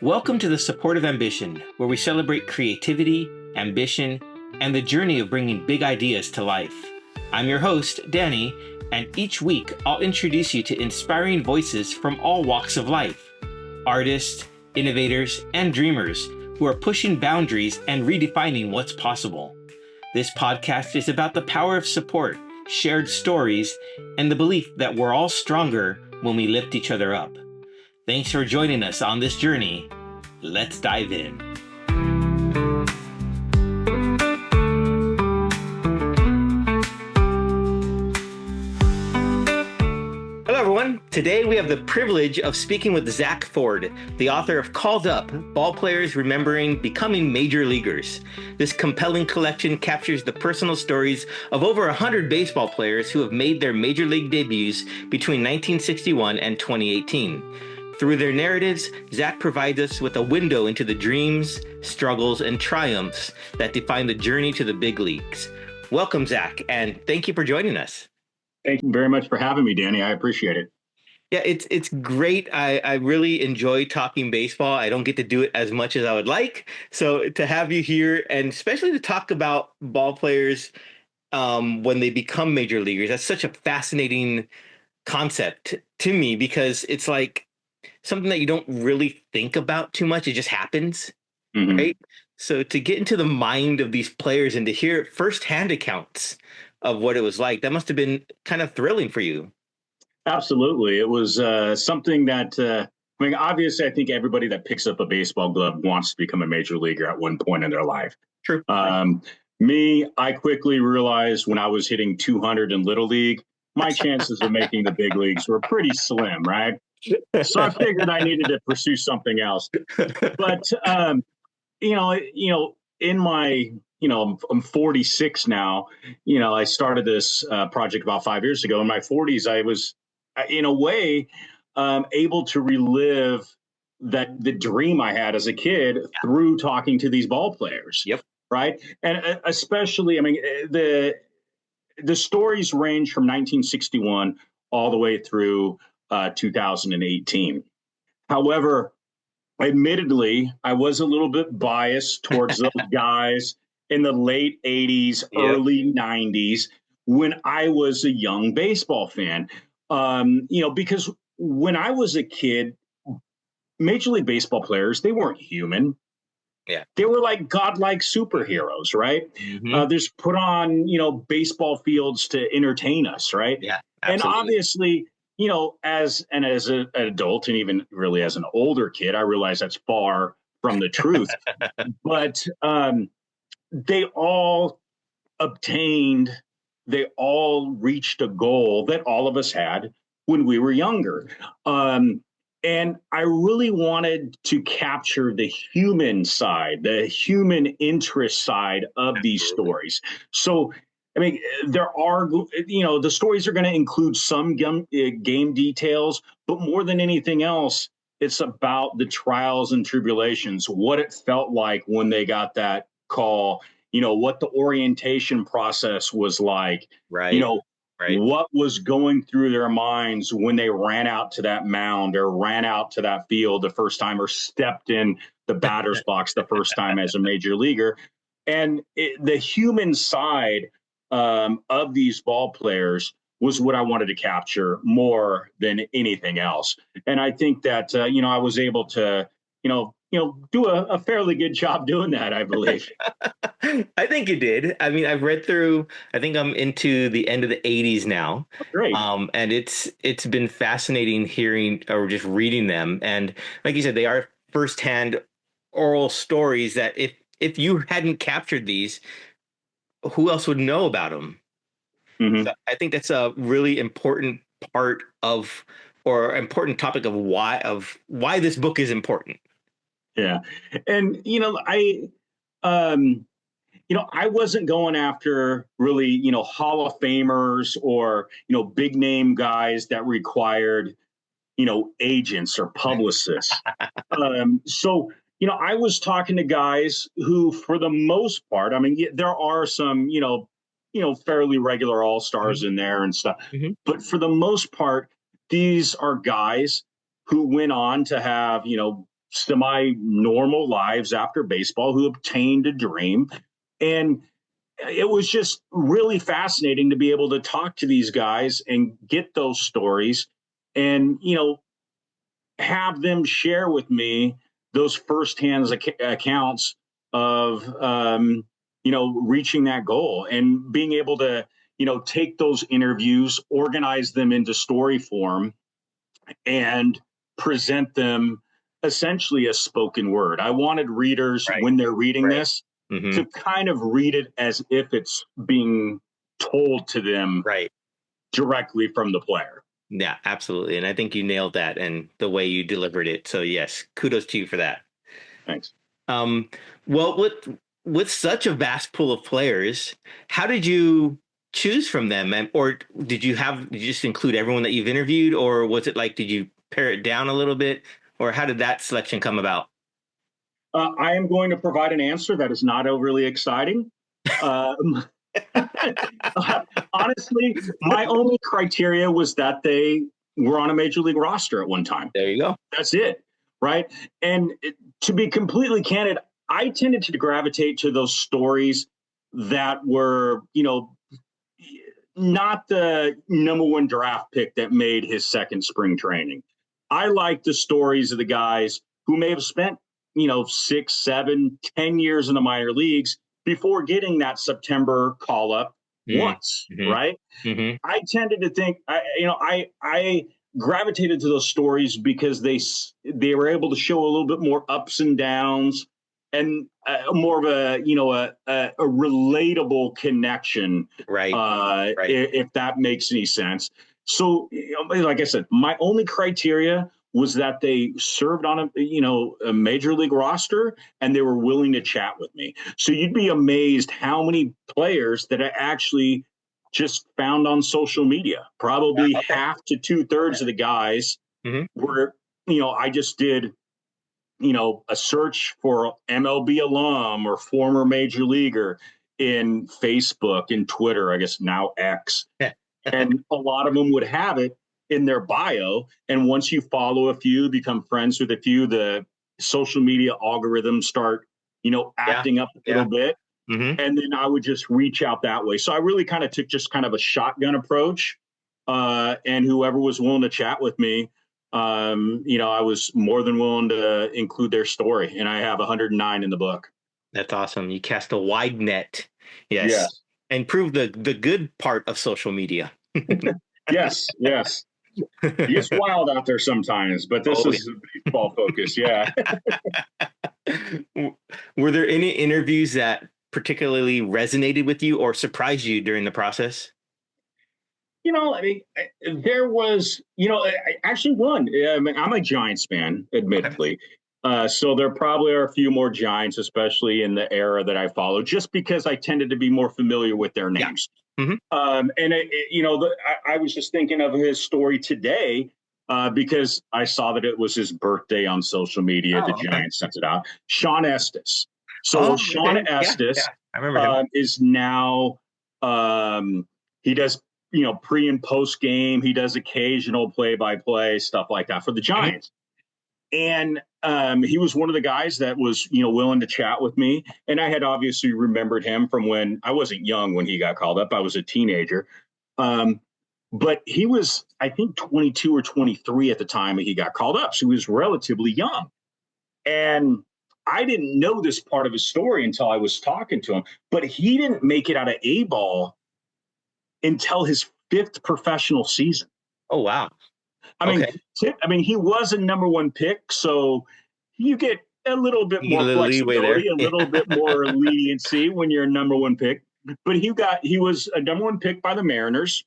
Welcome to the Support of Ambition, where we celebrate creativity, ambition, and the journey of bringing big ideas to life. I'm your host, Danny, and each week I'll introduce you to inspiring voices from all walks of life. Artists, innovators, and dreamers who are pushing boundaries and redefining what's possible. This podcast is about the power of support, shared stories, and the belief that we're all stronger when we lift each other up. Thanks for joining us on this journey. Let's dive in. Hello, everyone. Today we have the privilege of speaking with Zak Ford, the author of Called Up, Ballplayers Remembering Becoming Major Leaguers. This compelling collection captures the personal stories of over 100 baseball players who have made their major league debuts between 1961 and 2018. Through their narratives, Zak provides us with a window into the dreams, struggles, and triumphs that define the journey to the big leagues. Welcome, Zak, and thank you for joining us. Thank you very much for having me, Danny. I appreciate it. Yeah, it's great. I really enjoy talking baseball. I don't get to do it as much as I would like. So to have you here, and especially to talk about ball players when they become major leaguers, that's such a fascinating concept to me because it's like something that you don't really think about too much. It just happens, right? So to get into the mind of these players and to hear firsthand accounts of what it was like, that must have been kind of thrilling for you. Absolutely. It was something that, obviously, I think everybody that picks up a baseball glove wants to become a major leaguer at one point in their life. True. I quickly realized when I was hitting 200 in Little League, my chances of making the big leagues were pretty slim, right? So I figured I needed to pursue something else. But, in my, I'm 46 now. I started this project about 5 years ago. In my 40s, I was, in a way, able to relive the dream I had as a kid through talking to these ball players. Yep. Right. And especially, the stories range from 1961 all the way through 2018. However, admittedly, I was a little bit biased towards those guys in the late 80s, early 90s, when I was a young baseball fan. Because when I was a kid, Major League Baseball players, they weren't human. Yeah. They were like godlike superheroes, right? Mm-hmm. They're put on, baseball fields to entertain us, right? Yeah, absolutely. And obviously, as an adult and even really as an older kid, I realize that's far from the truth. But they all reached a goal that all of us had when we were younger. And I really wanted to capture the human side, the human interest side of these stories. So, there are, the stories are going to include some game details, but more than anything else, it's about the trials and tribulations, what it felt like when they got that call, what the orientation process was like, Right. What was going through their minds when they ran out to that mound or ran out to that field the first time or stepped in the batter's box the first time as a major leaguer. And the human side of these ball players was what I wanted to capture more than anything else. And I think that, I was able to, do a fairly good job doing that, I believe. I think you did. I've read through, I think I'm into the end of the 80s now. Great. And it's been fascinating hearing or just reading them. And like you said, they are firsthand oral stories that if you hadn't captured these, who else would know about them? Mm-hmm. So I think that's a really important part of, or important topic of why this book is important. Yeah. And, I wasn't going after really, Hall of Famers or, big name guys that required, agents or publicists. So, I was talking to guys who, for the most part, there are some, fairly regular all-stars in there and stuff. Mm-hmm. But for the most part, these are guys who went on to have, semi-normal lives after baseball who obtained a dream. And it was just really fascinating to be able to talk to these guys and get those stories and, have them share with me those firsthand accounts of, reaching that goal and being able to, take those interviews, organize them into story form, and present them essentially as spoken word. I wanted readers, Right. when they're reading Right. this, Mm-hmm. to kind of read it as if it's being told to them Right. directly from the player. Yeah, absolutely. And I think you nailed that and the way you delivered it. So yes, kudos to you for that. Thanks. Um, well, with such a vast pool of players, how did you choose from them? Or did you just include everyone that you've interviewed, or was it like, did you pare it down a little bit, or how did that selection come about? I am going to provide an answer that is not overly exciting. Um, Honestly, my only criteria was that they were on a major league roster at one time. There you go. That's it. Right. And to be completely candid, I tended to gravitate to those stories that were, not the number one draft pick that made his second spring training. I like the stories of the guys who may have spent, 6, 7, 10 years in the minor leagues before getting that September call up once, Mm-hmm. right? Mm-hmm. I tended to think, I gravitated to those stories because they were able to show a little bit more ups and downs and more of a relatable connection, Right. Right. if that makes any sense. So, like I said, my only criteria was that they served on a major league roster and they were willing to chat with me. So you'd be amazed how many players that I actually just found on social media. Probably Okay. half to 2/3 of the guys Mm-hmm. were, I just did, a search for MLB alum or former major leaguer in Facebook and Twitter, I guess now X. Yeah. And a lot of them would have it in their bio. And once you follow a few, become friends with a few, the social media algorithms start, acting up a little bit. Mm-hmm. And then I would just reach out that way. So I really kind of took just kind of a shotgun approach. And whoever was willing to chat with me, I was more than willing to include their story. And I have 109 in the book. That's awesome. You cast a wide net. Yes. Yes. And prove the good part of social media. Yes. Yes. It gets wild out there sometimes, but this is a baseball focus. Yeah. Were there any interviews that particularly resonated with you or surprised you during the process? There was, actually one. I'm a Giants fan, admittedly. So there probably are a few more Giants, especially in the era that I follow, just because I tended to be more familiar with their names. Yeah. Mm-hmm. I was just thinking of his story today because I saw that it was his birthday on social media. The Giants sent it out. Sean Estes. So Sean Estes I remember him. Is now he does pre and post game. He does occasional play-by-play stuff like that for the Giants. Mm-hmm. And he was one of the guys that was, willing to chat with me. And I had obviously remembered him from when I wasn't young when he got called up. I was a teenager. But he was, I think, 22 or 23 at the time he got called up. So he was relatively young. And I didn't know this part of his story until I was talking to him. But he didn't make it out of A-ball until his 5th professional season. Oh, wow. I mean, he was a number one pick, so you get a little bit more flexibility, a little bit more leniency when you're a number one pick. But he was a number one pick by the Mariners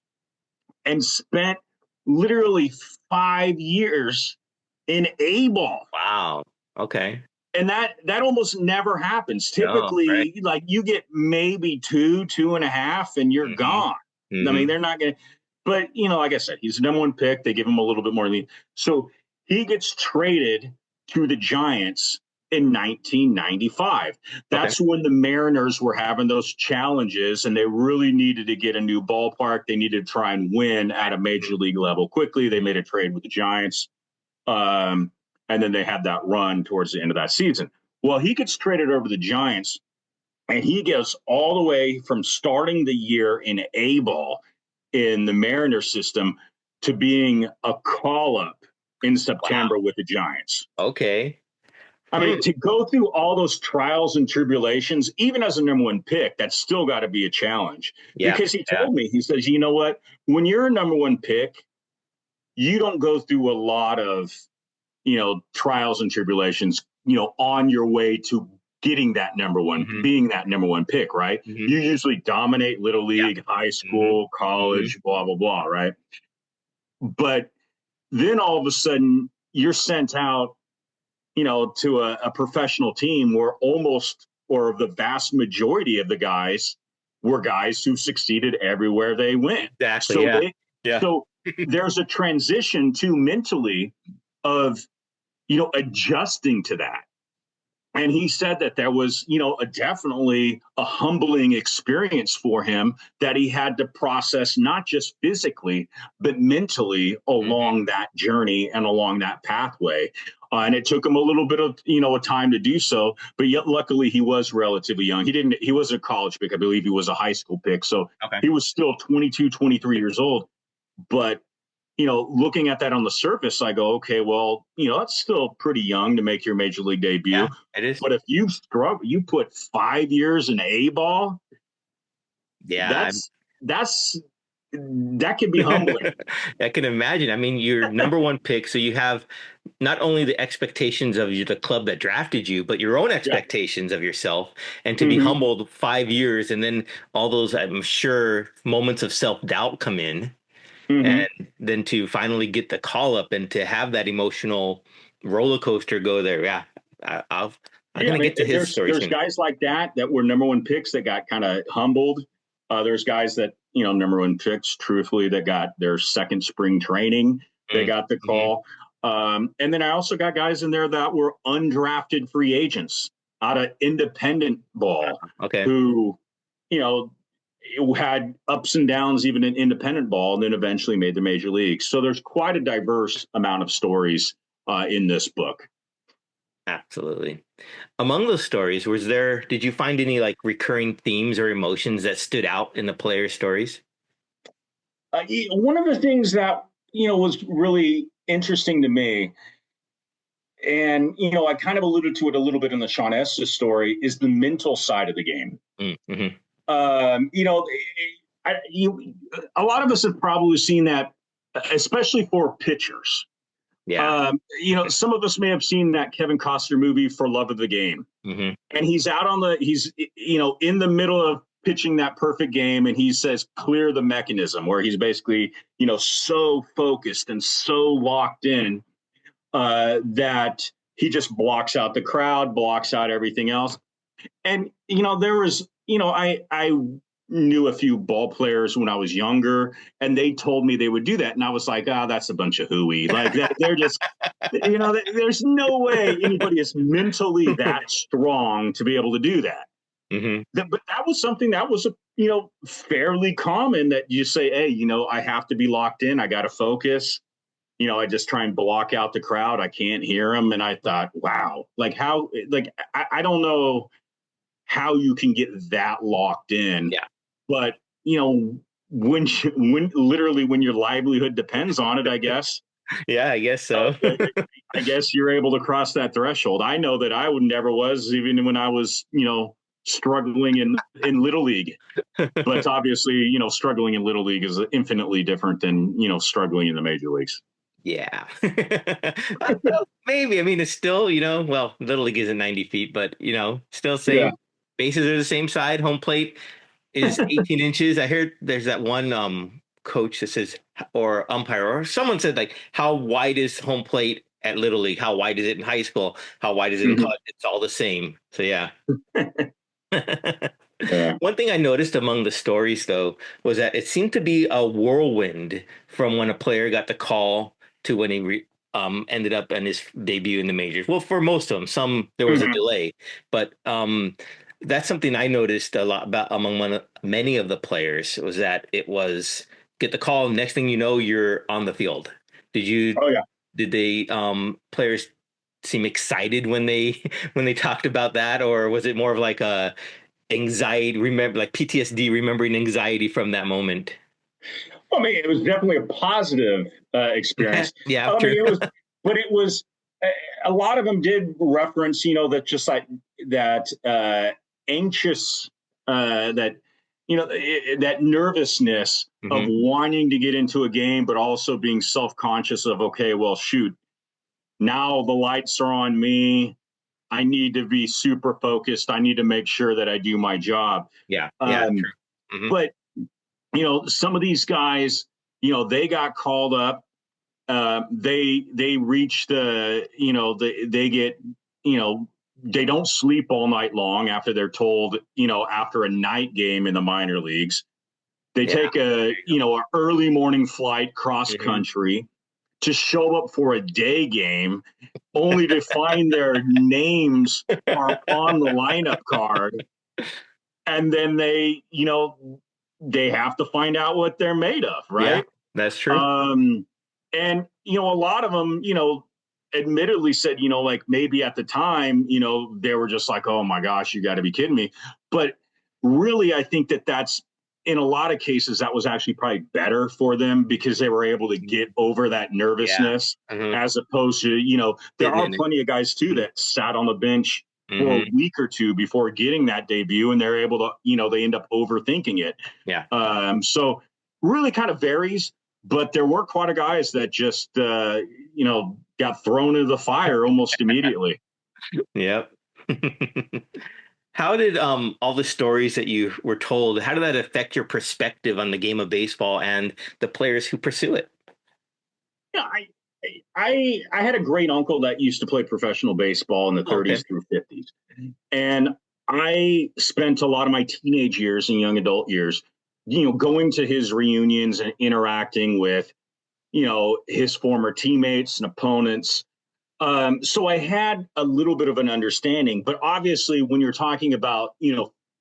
and spent literally 5 years in A-ball. Wow. Okay. And that almost never happens. Typically, like you get maybe 2.5, and you're gone. Mm-hmm. I mean, they're not going to. But, like I said, he's the number one pick. They give him a little bit more lead. So he gets traded to the Giants in 1995. That's when the Mariners were having those challenges, and they really needed to get a new ballpark. They needed to try and win at a major league level quickly. They made a trade with the Giants. and then they had that run towards the end of that season. Well, he gets traded over to the Giants, and he goes all the way from starting the year in A ball in the Mariner system to being a call up in Wow. September with the Giants. Okay. I Hmm. mean, to go through all those trials and tribulations, even as a number one pick, that's still got to be a challenge. Yeah. Because he Yeah. told me, he says, you know what? When you're a number one pick, you don't go through a lot of, trials and tribulations, on your way to getting that number one, Hmm. being that number one pick, right? Hmm. You usually dominate little Yeah. league, high Hmm. school, Hmm. college, blah, blah, blah, right? But then all of a sudden you're sent out, to a professional team where almost or the vast majority of the guys were guys who succeeded everywhere they went. Exactly. So Yeah. they Yeah. so there's a transition too mentally of adjusting to that. And he said that there was, definitely a humbling experience for him that he had to process not just physically, but mentally Hmm. along that journey and along that pathway. And it took him a little bit of, a time to do so. But yet, luckily, he was relatively young. He wasn't a college pick. I believe he was a high school pick. So Okay. he was still 22, 23 years old. But looking at that on the surface, I go, okay, well, that's still pretty young to make your major league Yeah. debut. It is. But if you struggle, you put 5 years in A ball, Yeah. that's that can be humbling. I can imagine. I mean, you're number one pick, so you have not only the expectations of the club that drafted you, but your own Yeah. expectations of yourself, and to be Mm-hmm. humbled 5 years, and then all those, I'm sure, moments of self-doubt come in, Mm-hmm. and then to finally get the call up and to have that emotional roller coaster go there. Yeah, I'm Yeah, I gonna mean, get to his story there's soon. guys like that were number one picks that got kind of humbled. There's guys that number one picks, truthfully, that got their second spring training. They got the Mm-hmm. call, and then I also got guys in there that were undrafted free agents out of independent ball Okay. who you know had ups and downs even in independent ball, and then eventually made the major leagues. So there's quite a diverse amount of stories in this book. Absolutely. Among those stories, did you find any like recurring themes or emotions that stood out in the player stories? One of the things that was really interesting to me, and I kind of alluded to it a little bit in the Sean Estes story, is the mental side of the game. Mm-hmm. Um, you know, a lot of us have probably seen that, especially for pitchers. Yeah. Some of us may have seen that Kevin Costner movie For Love of the Game, Mm-hmm. and he's in the middle of pitching that perfect game, and he says clear the mechanism, where he's basically so focused and so locked in that he just blocks out the crowd, blocks out everything else. And there was I knew a few ball players when I was younger, and they told me they would do that, and I was like, ah, oh, that's a bunch of hooey. Like that, they're just there's no way anybody is mentally that strong to be able to do that. Mm-hmm. But that was something that was fairly common, that you say, hey, I have to be locked in, I got to focus. I just try and block out the crowd, I can't hear them. And I thought, wow, like how, like I don't know how you can get that locked in. Yeah. But when literally when your livelihood depends on it, I guess. Yeah, I guess so. I guess you're able to cross that threshold. I know that I would never was, even when I was, struggling in little league. But obviously, struggling in little league is infinitely different than struggling in the major leagues. Yeah. Well, maybe. I mean, it's still, well, Little League isn't 90 feet, but, still Yeah. same. Bases are the same side. Home plate is 18 inches. I heard there's that one coach that says, or umpire, or someone said, like, how wide is home plate at Little League? How wide is it in high school? How wide is it in Mhm. college? It's all the same. So, yeah. Yeah. One thing I noticed among the stories, though, was that it seemed to be a whirlwind from when a player got the call to when ended up in his debut in the majors. Well, for most of them, some there was a Mhm. delay, but that's something I noticed a lot about among many of the players was that it was get the call. Next thing you know, you're on the field. Did you? Oh yeah. Did they players seem excited when they when they talked about that, or was it more of like a anxiety, remember, like PTSD, remembering anxiety from that moment? I mean, it was definitely a positive experience. Yeah, I true. mean, it was, but it was a lot of them did reference, that just like that anxious, that that nervousness of Hmm. wanting to get into a game, but also being self conscious of, okay, well, shoot, now the lights are on me. I need to be super focused. I need to make sure that I do my job. Yeah, yeah, Um, true. Hmm. but some of these guys, they got called up. They reach they get you know they don't sleep all night long after they're told, after a night game in the minor leagues. They Yeah. take an early morning flight cross Hmm. country to show up for a day game, only to find their names are on the lineup card, and then they have to find out what they're made of, Yeah, right? that's true. Um, and a lot of them, admittedly said, like maybe at the time, they were just like, oh my gosh, you got to be kidding me. But really, I think that that's in a lot of cases that was actually probably better for them because they were able to get over that Yeah. nervousness, Hmm. as opposed to, there Sitting are in it. plenty of guys too that sat on the bench for a Hmm. week or two before getting that debut, and they're able to, they end up overthinking it. Yeah. So really kind of varies, but there were quite a guys that just got thrown into the fire almost immediately. Yep. How did all the stories that you were told, how did that affect your perspective on the game of baseball and the players who pursue it? Yeah, I had a great uncle that used to play professional baseball in the Okay. 30s through 50s, and I spent a lot of my teenage years and young adult years, going to his reunions and interacting with his former teammates and opponents. So I had a little bit of an understanding, but obviously, when you're talking about,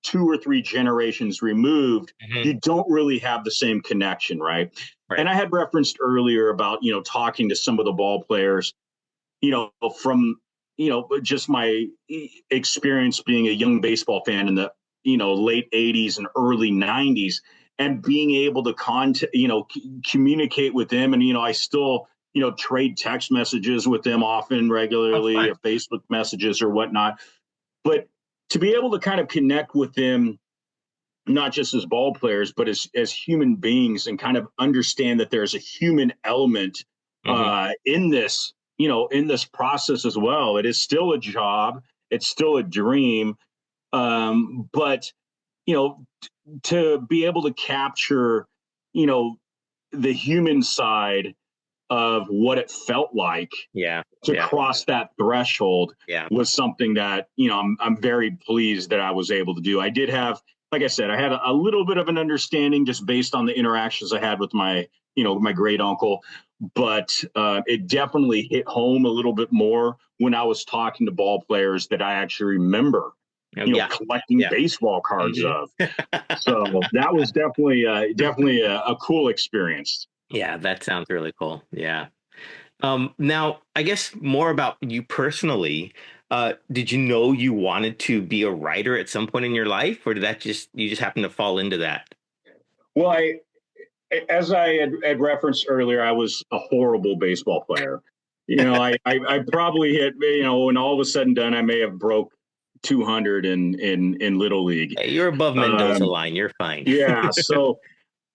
two or three generations removed, Hmm. you don't really have the same connection, right? Right. And I had referenced earlier about, talking to some of the ball players, from, just my experience being a young baseball fan in the, late 80s and early 90s, and being able to communicate with them. And, I still, trade text messages with them often, Oh, regularly, fun. or Facebook messages or whatnot. But to be able to kind of connect with them, not just as ball players, but as human beings, and kind of understand that there's a human element Hmm. in this, in this process as well. It is still a job. It's still a dream. But, to be able to capture, you know, the human side of what it felt like Yeah. to Yeah. cross that threshold Yeah. was something that I'm very pleased that I was able to do. I did have, like I said, I had a little bit of an understanding just based on the interactions I had with my great uncle, but it definitely hit home a little bit more when I was talking to ball players that I actually remember, Oh, yeah. collecting Yeah. baseball cards Hmm. of. So that was definitely a cool experience. Yeah, that sounds really cool. Yeah. Now, I guess more about you personally. Did you know you wanted to be a writer at some point in your life, or did that just you just happen to fall into that? Well, as I had referenced earlier, I was a horrible baseball player. I probably hit, when all was said and done, I may have broke 200 in little league. Hey, you're above Mendoza Um, line. You're fine. yeah, so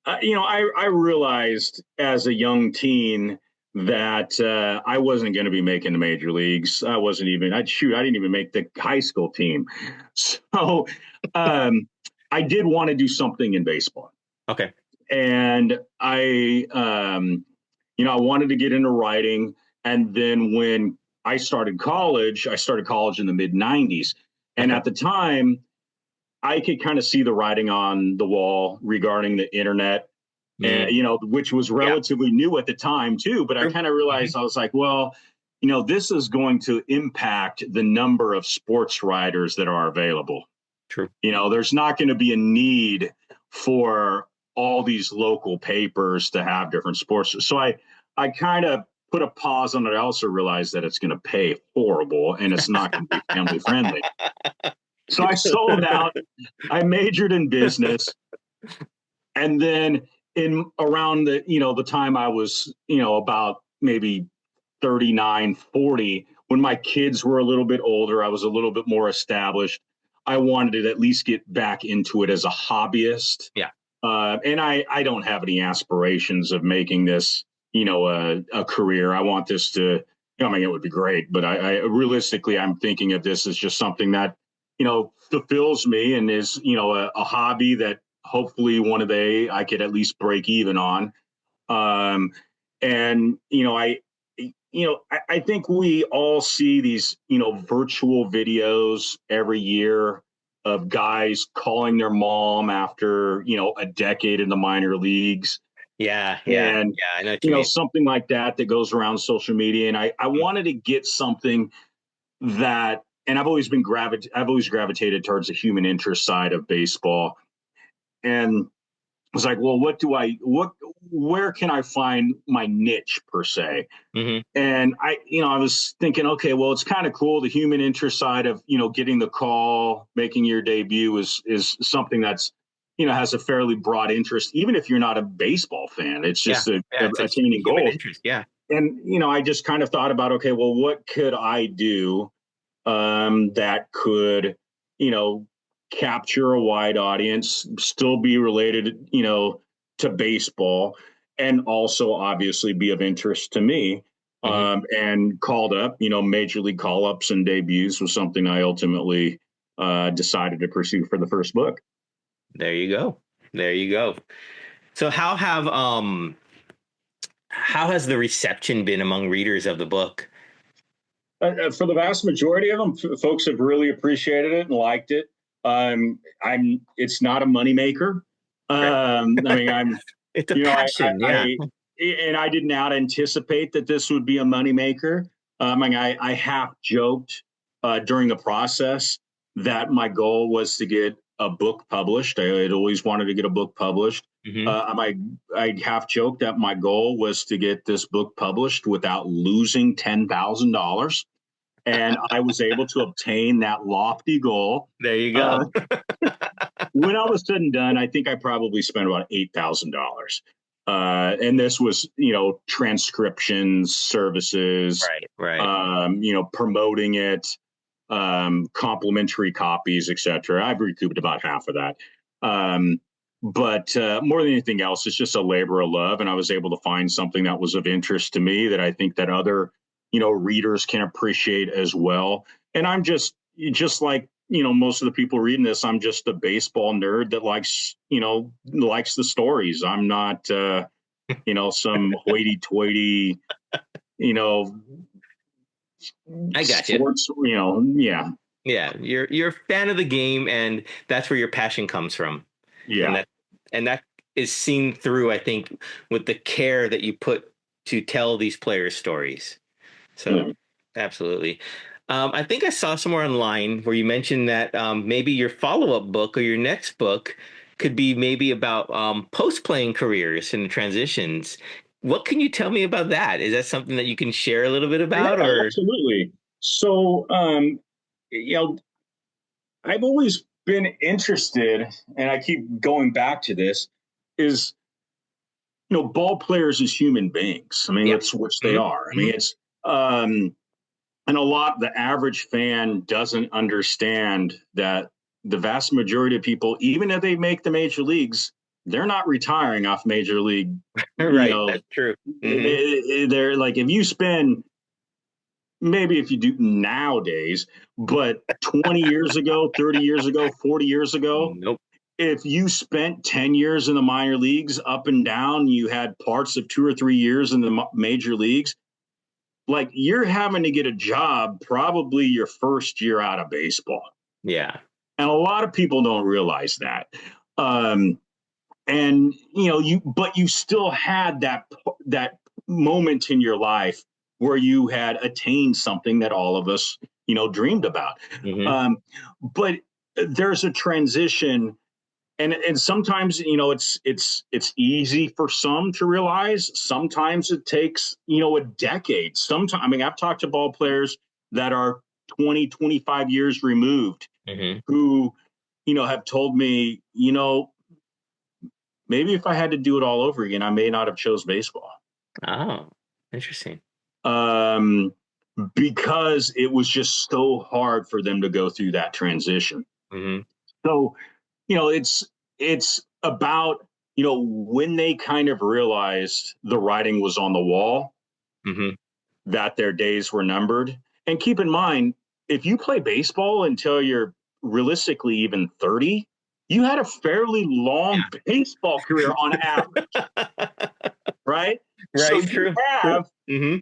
I realized as a young teen that I wasn't going to be making the major leagues. I wasn't even. I didn't even make the high school team. So um, I did want to do something in baseball, Okay. and I wanted to get into writing. And then when I started college in the mid '90s, and Okay. at the time, I could kind of see the writing on the wall regarding the internet, and Mm, which was yeah. relatively new at the time too. But I True. kind of Hmm. realized, I was like, well, this is going to impact the number of sports writers that are available. True. There's not going to be a need for all these local papers to have different sports. So I kind of put a pause on it, I also realized that it's going to pay horrible and it's not going to be family friendly. So I sold out. I majored in business. And then in around the time I was, about maybe 39, 40, when my kids were a little bit older, I was a little bit more established. I wanted to at least get back into it as a hobbyist. Yeah. And I don't have any aspirations of making this, a career. I want this to, I mean, it would be great, but I realistically, I'm thinking of this as just something that, fulfills me and is, a hobby that hopefully one day I could at least break even on. And, I think we all see these, virtual videos every year of guys calling their mom after, a decade in the minor leagues. Yeah. And, I know what you mean. something like that goes around social media. And I wanted to get something that, and I've always gravitated towards the human interest side of baseball. And was like, well, where can I find my niche per se? Mm-hmm. And I was thinking, okay, well, it's kind of cool. The human interest side of, getting the call, making your debut is something that's, has a fairly broad interest, even if you're not a baseball fan. It's just it's attaining human goals. interest. Yeah. And, I just kind of thought about, okay, well, what could I do that could, capture a wide audience, still be related, to baseball, and also obviously be of interest to me. Mm-hmm. And called up, major league call ups and debuts was something I ultimately decided to pursue for the first book. There you go. So how has the reception been among readers of the book? For the vast majority of them, folks have really appreciated it and liked it. It's not a moneymaker. Right. I mean, It's a I, passion. Yeah. and I did not anticipate that this would be a moneymaker. I mean, I half joked during the process that my goal was to get a book published. I had always wanted to get a book published. Mm-hmm. I half joked that my goal was to get this book published without losing $10,000. And I was able to obtain that lofty goal. There you go. When all was said and done, I think I probably spent about $8,000. And this was, transcriptions, services, Right. Promoting it, complimentary copies, etc. I've recouped about half of that. But more than anything else, it's just a labor of love. And I was able to find something that was of interest to me that I think that other, readers can appreciate as well. And I'm just like, most of the people reading this, I'm just a baseball nerd that likes the stories. I'm not, some hoity toity, I got you. sports, yeah. Yeah, you're a fan of the game, and that's where your passion comes from. Yeah. And that is seen through, I think, with the care that you put to tell these players' stories. So, absolutely. I think I saw somewhere online where you mentioned that maybe your follow-up book or your next book could be maybe about post-playing careers and transitions. What can you tell me about that? Is that something that you can share a little bit about, Yeah, or? absolutely. So, I've always been interested, and I keep going back to this, is, ball players as human beings. I mean, Yeah. that's which they are. I mean, it's, and the average fan doesn't understand that the vast majority of people, even if they make the major leagues, they're not retiring off major league. Right, that's true. They're like, if you spend, maybe if you do nowadays, but 20 years ago, 30 years ago, 40 years ago, Nope. if you spent 10 years in the minor leagues up and down, you had parts of 2 or 3 years in the major leagues, like you're having to get a job probably your first year out of baseball. Yeah. And a lot of people don't realize that. And but you still had that moment in your life where you had attained something that all of us, dreamed about. Mm-hmm. But there's a transition and sometimes, you know, it's easy for some to realize. Sometimes it takes, you know, a decade. Sometimes, I mean, I've talked to ball players that are 20, 25 years removed Hmm. who, you know, have told me, you know, maybe if I had to do it all over again, I may not have chose baseball. Oh, interesting. Um, because it was just so hard for them to go through that transition. Hmm. So, you know, it's about, you know, when they kind of realized the writing was on the wall, Hmm. that their days were numbered. And keep in mind, if you play baseball until you're realistically even 30, you had a fairly long baseball career on average, right? So Right. you True. True. have Hmm.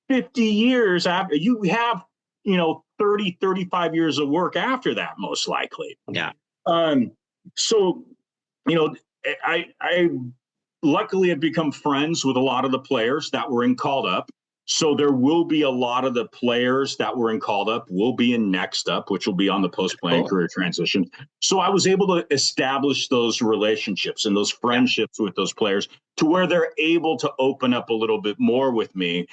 50 years after, you have, you know, 30, 35 years of work after that, most likely. Yeah. Um, so, you know, I luckily have become friends with a lot of the players that were in Called Up. So there will be a lot of the players that were in Called Up will be in Next Up, which will be on the post-playing Cool. career transition. So I was able to establish those relationships and those Yeah. friendships with those players to where they're able to open up a little bit more with me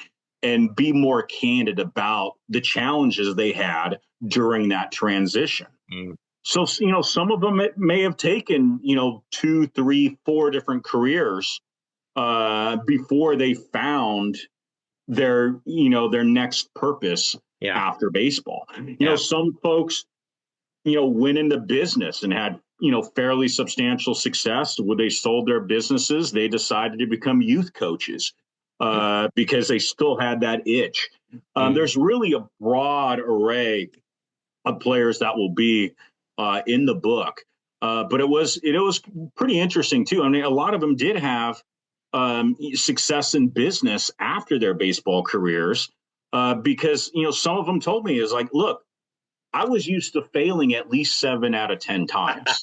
and be more candid about the challenges they had during that transition. Mm. So, you know, some of them, it may have taken, you know, 2, 3, 4 different careers before they found their, you know, their next purpose Yeah. after baseball. You know, Yeah. some folks, you know, went into business and had, you know, fairly substantial success. When they sold their businesses, they decided to become youth coaches because they still had that itch. Mm. There's really a broad array of players that will be in the book. But it was pretty interesting too. I mean, a lot of them did have success in business after their baseball careers because, you know, some of them told me is like, look, I was used to failing at least 7 out of 10 times.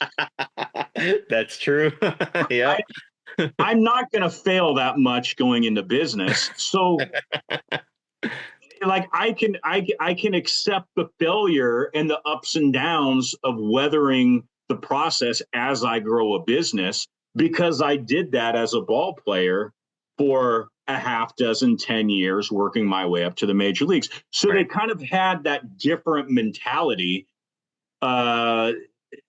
That's true. I, Yep. I'm not going to fail that much going into business. So like I can accept the failure and the ups and downs of weathering the process as I grow a business because I did that as a ball player for a half dozen 10 years working my way up to the major leagues. So they Right. kind of had that different mentality uh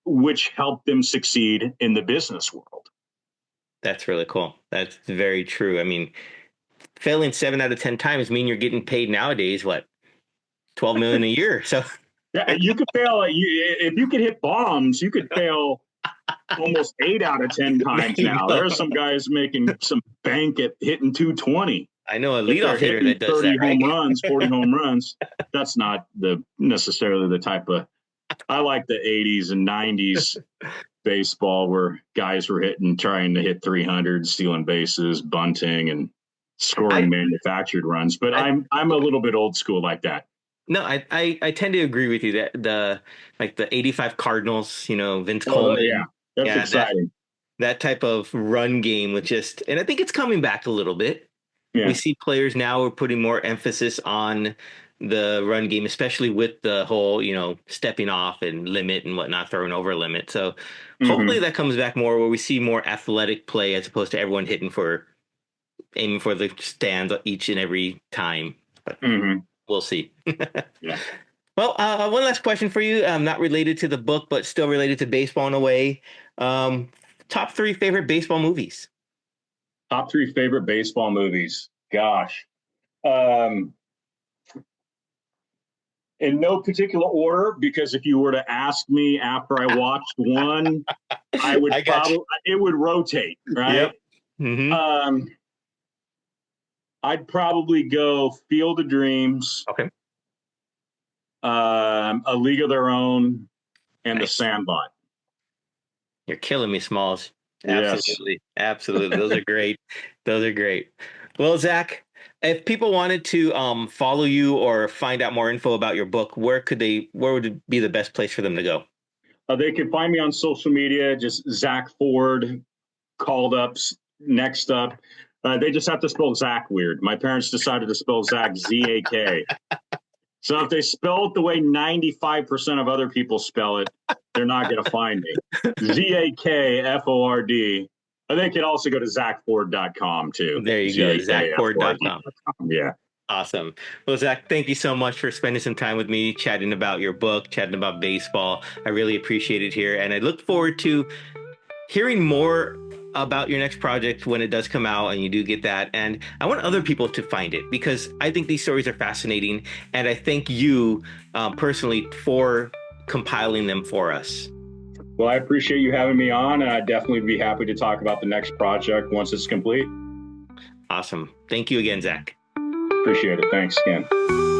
which helped them succeed in the business world. That's really cool. That's very true. I mean, failing 7 out of 10 times mean you're getting paid nowadays, what, 12 million a year. So Yeah, you could fail if you could hit bombs, you could fail almost 8 out of 10 times there you now. go. There are some guys making some bank at hitting 220. I know a If they're leadoff hitter hitting that does 30 that, right? home runs, 40 home runs, that's not the necessarily the type of. I like the 80s and 90s baseball where guys were trying to hit 300, stealing bases, bunting, and scoring I, manufactured runs. But I, I'm a little bit old school like that. no, I tend to agree with you that the 85 Cardinals, Vince Oh yeah, Coleman, that's yeah, exciting. that type of run game with just, and I think it's coming back a little bit. We Yeah. see players now are putting more emphasis on the run game, especially with the whole, stepping off and limit and whatnot, throwing over limit. So hopefully Hmm. that comes back more where we see more athletic play as opposed to everyone aiming for the stands each and every time. But Hmm. we'll see. Yeah. Well, one last question for you, not related to the book, but still related to baseball in a way. Um, Top three favorite baseball movies. Top three favorite baseball movies. Gosh. Um, in no particular order, because if you were to ask me after I watched one, I would I got you. probably, it would rotate, right? Yep. Hmm. Um, I'd probably go Field of Dreams, Okay. A League of Their Own, and The Nice. Sandlot. You're killing me, Smalls. Yes. Absolutely. Absolutely. Those are great. Those are great. Well, Zach, if people wanted to follow you or find out more info about your book, where would it be the best place for them to go? They can find me on social media, just Zak Ford, Called Ups, Next Up. They just have to spell Zach weird. My parents decided to spell Zach Z-A-K. So if they spell it the way 95% of other people spell it, they're not going to find me. ZakFord. They can also go to ZakFord.com too. There you go, ZakFord.com. Yeah. Awesome. Well, Zak, thank you so much for spending some time with me, chatting about your book, chatting about baseball. I really appreciate it here. And I look forward to hearing more about your next project when it does come out and you do get that. And I want other people to find it because I think these stories are fascinating. And I thank you personally for compiling them for us. Well, I appreciate you having me on, and I'd definitely be happy to talk about the next project once it's complete. Awesome. Thank you again, Zak. Appreciate it. Thanks again.